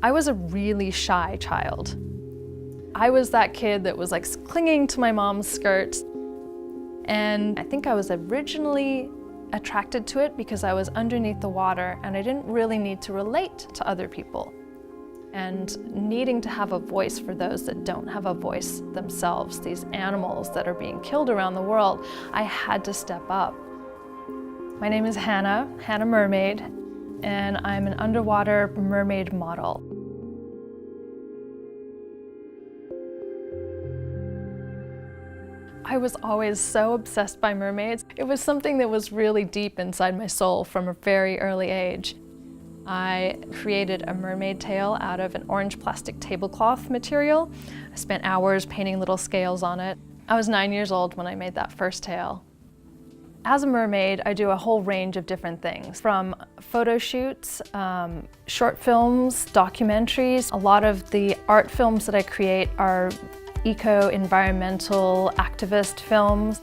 I was a really shy child. I was that kid that was like clinging to my mom's skirt. And I think I was originally attracted to it because I was underneath the water and I didn't really need to relate to other people. And needing to have a voice for those that don't have a voice themselves, these animals that are being killed around the world, I had to step up. My name is Hannah Mermaid, and I'm an underwater mermaid model. I was always so obsessed by mermaids. It was something that was really deep inside my soul from a very early age. I created a mermaid tail out of an orange plastic tablecloth material. I spent hours painting little scales on it. I was 9 years old when I made that first tail. As a mermaid, I do a whole range of different things, from photo shoots, short films, documentaries. A lot of the art films that I create are eco-environmental activist films.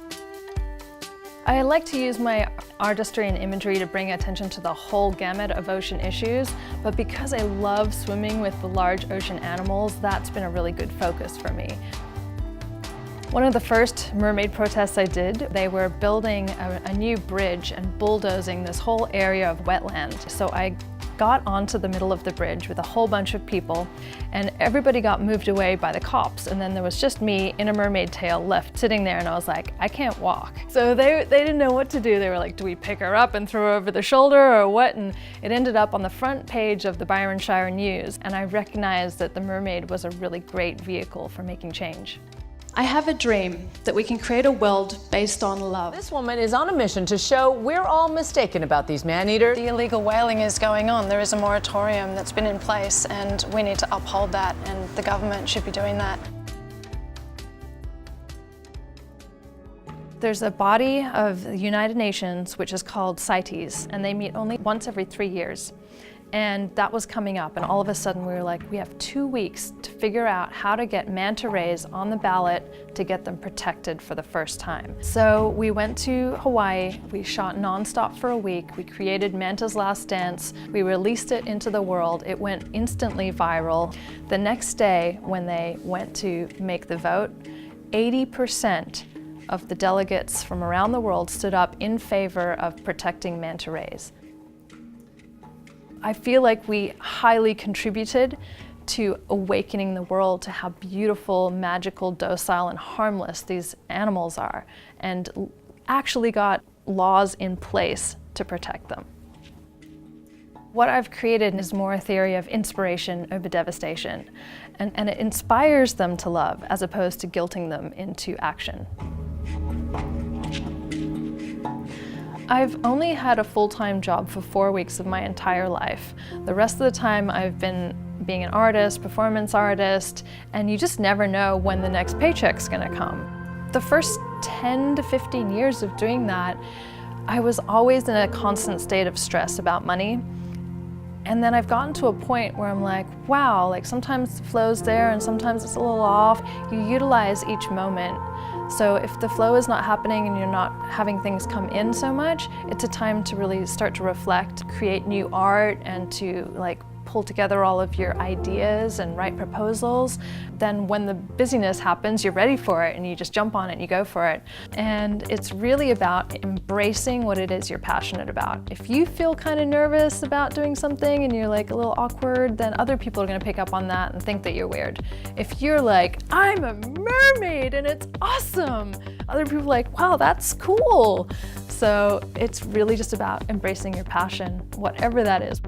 I like to use my artistry and imagery to bring attention to the whole gamut of ocean issues, but because I love swimming with the large ocean animals, that's been a really good focus for me. One of the first mermaid protests I did, they were building a new bridge and bulldozing this whole area of wetland. So I got onto the middle of the bridge with a whole bunch of people, and everybody got moved away by the cops, and then there was just me in a mermaid tail left sitting there, and I was like, I can't walk. So they didn't know what to do. They were like, do we pick her up and throw her over the shoulder or what? And it ended up on the front page of the Byron Shire News, and I recognized that the mermaid was a really great vehicle for making change. I have a dream that we can create a world based on love. This woman is on a mission to show we're all mistaken about these man-eaters. The illegal whaling is going on. There is a moratorium that's been in place, and we need to uphold that, and the government should be doing that. There's a body of the United Nations which is called CITES, and they meet only once every 3 years. And that was coming up, and all of a sudden we were like, we have 2 weeks to figure out how to get manta rays on the ballot to get them protected for the first time. So we went to Hawaii, we shot nonstop for a week, we created Manta's Last Dance, we released it into the world, it went instantly viral. The next day when they went to make the vote, 80% of the delegates from around the world stood up in favor of protecting manta rays. I feel like we highly contributed to awakening the world to how beautiful, magical, docile, and harmless these animals are, and actually got laws in place to protect them. What I've created is more a theory of inspiration over devastation, and it inspires them to love as opposed to guilting them into action. I've only had a full-time job for 4 weeks of my entire life. The rest of the time I've been being an artist, performance artist, and you just never know when the next paycheck's gonna come. The first 10 to 15 years of doing that, I was always in a constant state of stress about money. And then I've gotten to a point where I'm like, wow, like sometimes the flow's there and sometimes it's a little off. You utilize each moment. So if the flow is not happening and you're not having things come in so much, it's a time to really start to reflect, create new art, and to pull together all of your ideas and write proposals. Then when the busyness happens, you're ready for it and you just jump on it and you go for it. And it's really about embracing what it is you're passionate about. If you feel kind of nervous about doing something and you're like a little awkward, then other people are gonna pick up on that and think that you're weird. If you're like, I'm a mermaid and it's awesome, other people are like, wow, that's cool. So it's really just about embracing your passion, whatever that is.